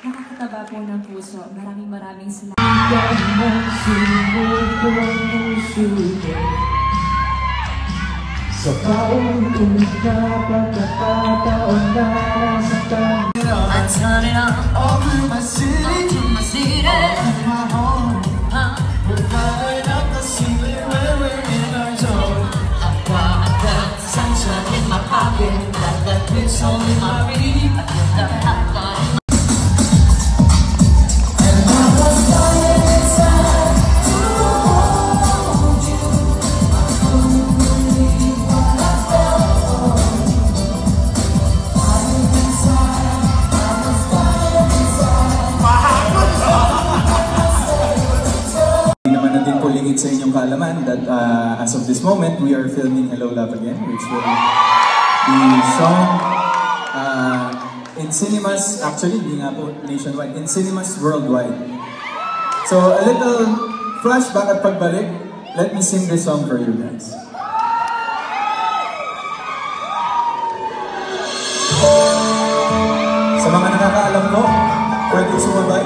Nakakataba po ng puso. Maraming salamat. Sa paulit-ulit na pagkakataon na nasaktan. I turn it on, Over my city, to my city. over my home. We're firing up the ceiling when we're in our zone. I've got that sunshine in my pocket, got that pistol in my feet. I feel that hot blood in my sa inyong kaalaman that as of this moment, we are filming Hello Love Again, which will be shown in cinemas, actually, hindi nga po nationwide, in cinemas worldwide. So, a little flashback at pagbalik, let me sing this song for you guys. Sa mga nakakaalam po, pwede sumabay.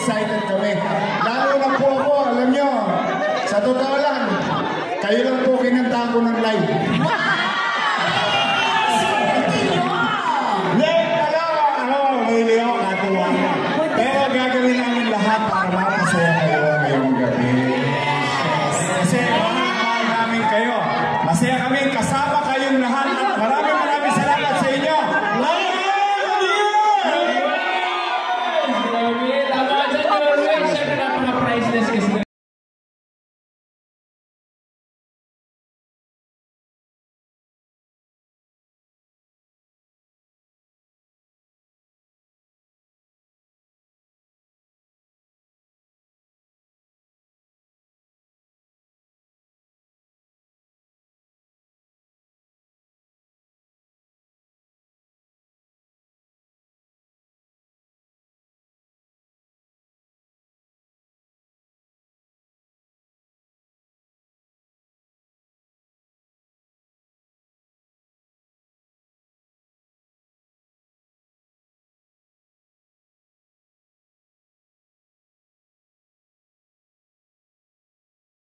excited kami. Lalo na po ako, alam nyo, sa totoo lang, kayo lang po kinanta ko ng live.